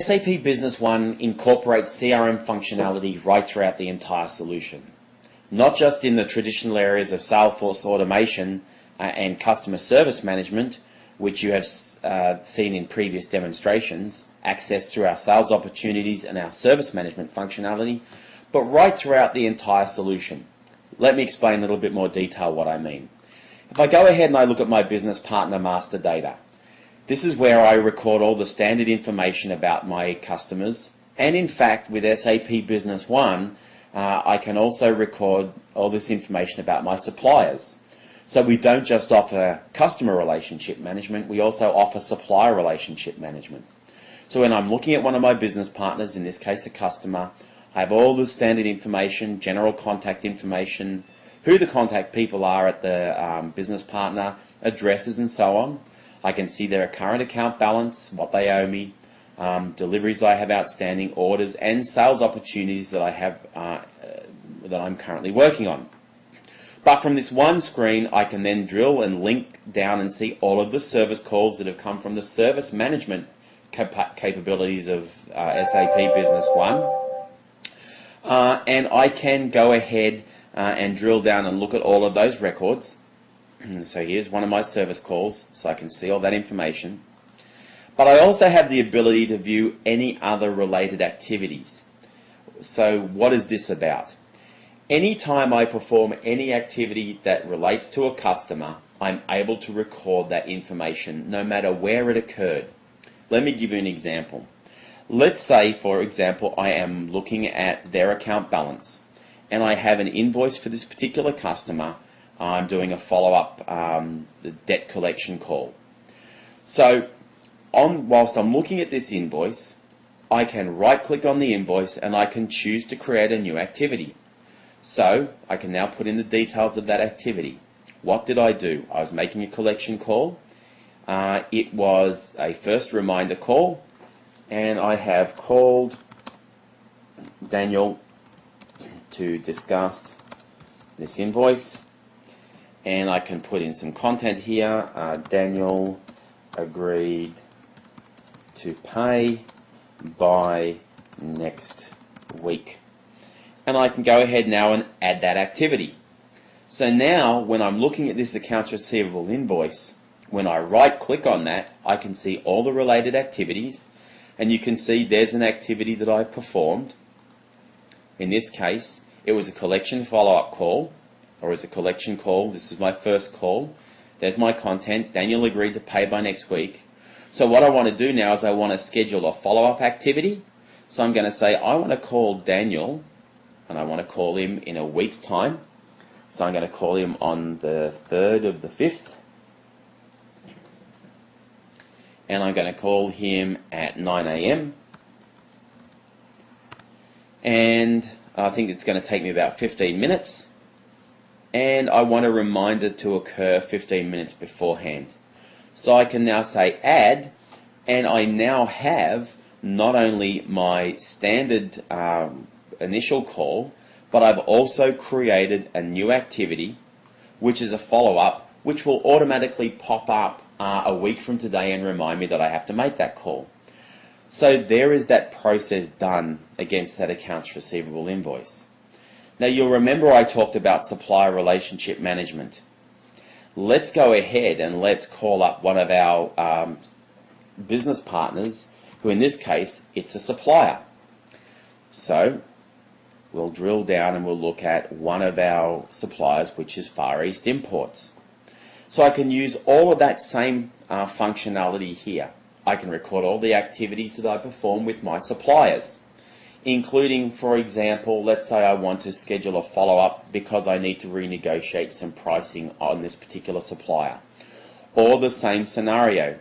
SAP Business One incorporates CRM functionality right throughout the entire solution, not just in the traditional areas of Salesforce automation and customer service management, which you have seen in previous demonstrations, access through our sales opportunities and our service management functionality, but right throughout the entire solution. Let me explain in a little bit more detail what I mean. If I go ahead and I look at my business partner master data, this is where I record all the standard information about my customers, and in fact with SAP Business One I can also record all this information about my suppliers. So we don't just offer customer relationship management, we also offer supplier relationship management. So when I'm looking at one of my business partners, in this case a customer, I have all the standard information, general contact information, who the contact people are at the business partner, addresses and so on. I can see their current account balance, what they owe me, deliveries I have outstanding, orders and sales opportunities that I have that I'm currently working on. But from this one screen I can then drill and link down and see all of the service calls that have come from the service management capabilities of SAP Business One. And I can go ahead and drill down and look at all of those records. So here's one of my service calls, so I can see all that information. But I also have the ability to view any other related activities. So what is this about? Anytime I perform any activity that relates to a customer, I'm able to record that information no matter where it occurred. Let me give you an example. Let's say, for example, I am looking at their account balance and I have an invoice for this particular customer. I'm doing a follow-up the debt collection call. So whilst I'm looking at this invoice, I can right-click on the invoice and I can choose to create a new activity. So I can now put in the details of that activity. What did I do? I was making a collection call. It was a first reminder call, and I have called Daniel to discuss this invoice. And I can put in some content here. Daniel agreed to pay by next week. And I can go ahead now and add that activity. So now when I'm looking at this accounts receivable invoice, when I right click on that, I can see all the related activities, and you can see there's an activity that I performed. In this case it was a collection follow-up call, or as a collection call. This is my first call. There's my content. Daniel agreed to pay by next week. So what I want to do now is I want to schedule a follow-up activity. So I'm going to say I want to call Daniel, and I want to call him in a week's time. So I'm going to call him on the 3rd of the 5th. And I'm going to call him at 9 AM. And I think it's going to take me about 15 minutes. And I want a reminder to occur 15 minutes beforehand. So I can now say add, and I now have not only my standard initial call, but I've also created a new activity, which is a follow-up, which will automatically pop up a week from today and remind me that I have to make that call. So there is that process done against that accounts receivable invoice. Now you'll remember I talked about supplier relationship management. Let's go ahead and let's call up one of our business partners, who in this case it's a supplier. So we'll drill down and we'll look at one of our suppliers, which is Far East Imports. So I can use all of that same functionality here. I can record all the activities that I perform with my suppliers, including, for example, let's say I want to schedule a follow-up because I need to renegotiate some pricing on this particular supplier. Or the same scenario,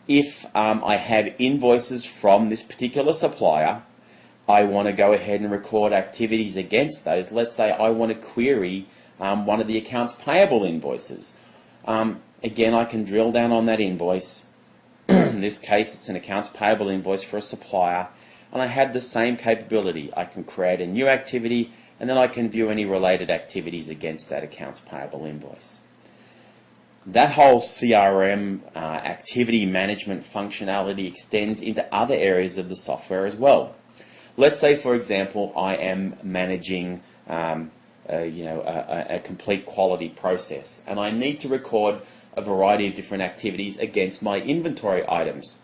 if I have invoices from this particular supplier, I want to go ahead and record activities against those. Let's say I want to query one of the accounts payable invoices. Again, I can drill down on that invoice. In this case, it's an accounts payable invoice for a supplier. And I have the same capability. I can create a new activity, and then I can view any related activities against that accounts payable invoice. that whole CRM activity management functionality extends into other areas of the software as well. Let's say, for example, I am managing a complete quality process, and I need to record a variety of different activities against my inventory items.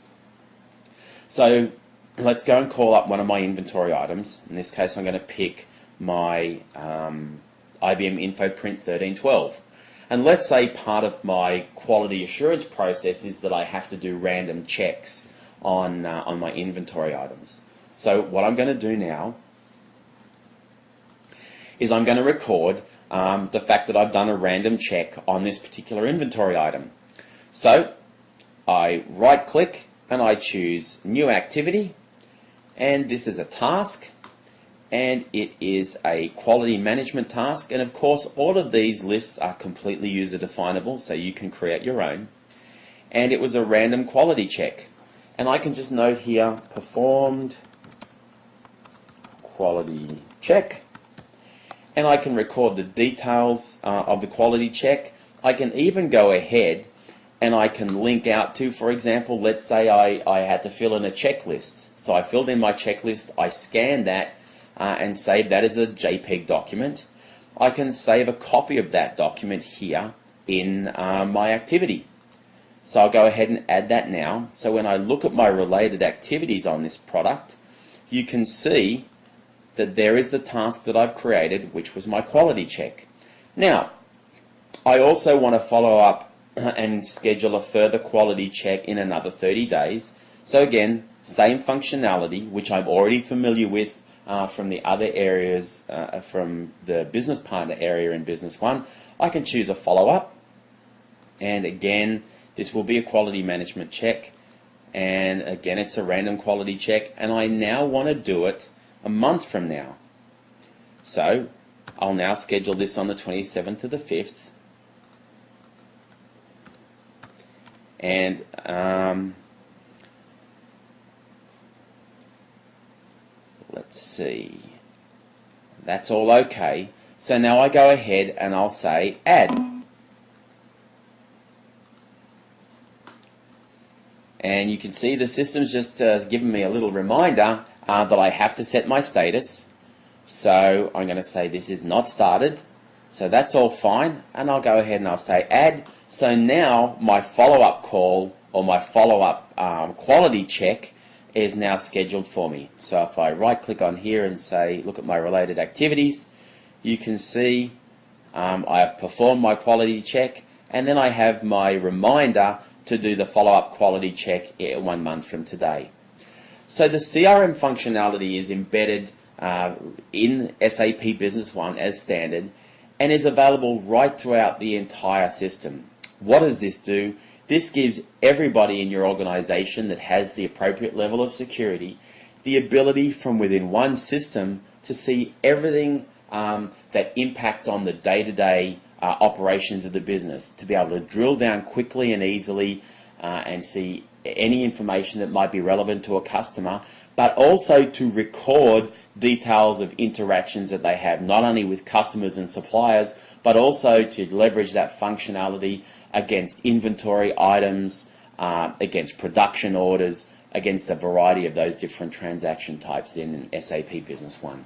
So let's go and call up one of my inventory items. In this case, I'm going to pick my IBM InfoPrint 1312. And let's say part of my quality assurance process is that I have to do random checks on my inventory items. So what I'm going to do now is I'm going to record the fact that I've done a random check on this particular inventory item. So I right click and I choose New Activity, and this is a task, and it is a quality management task, and of course all of these lists are completely user definable, so you can create your own. And it was a random quality check, and I can just note here, performed quality check, and I can record the details of the quality check. I can even go ahead and I can link out to, for example, let's say I had to fill in a checklist. So I filled in my checklist, I scanned that and saved that as a JPEG document. I can save a copy of that document here in my activity. So I'll go ahead and add that now. So when I look at my related activities on this product, you can see that there is the task that I've created, which was my quality check. Now, I also want to follow up and schedule a further quality check in another 30 days. So again, same functionality, which I'm already familiar with from the other areas, from the business partner area in Business One. I can choose a follow-up, and again, this will be a quality management check, and again, it's a random quality check, and I now want to do it a month from now. So I'll now schedule this on the 27th of the 5th, and let's see, that's all okay. So now I go ahead and I'll say add, and you can see the system's just given me a little reminder that I have to set my status. So I'm going to say this is not started, so that's all fine, and I'll go ahead and I'll say add. So now my follow-up call or my follow-up quality check is now scheduled for me. So if I right click on here and say look at my related activities, you can see I have performed my quality check, and then I have my reminder to do the follow-up quality check 1 month from today. So the CRM functionality is embedded in SAP Business One as standard and is available right throughout the entire system. What does this do? This gives everybody in your organization that has the appropriate level of security the ability from within one system to see everything that impacts on the day-to-day operations of the business, to be able to drill down quickly and easily and see any information that might be relevant to a customer, but also to record details of interactions that they have, not only with customers and suppliers, but also to leverage that functionality against inventory items, against production orders, against a variety of those different transaction types in SAP Business One.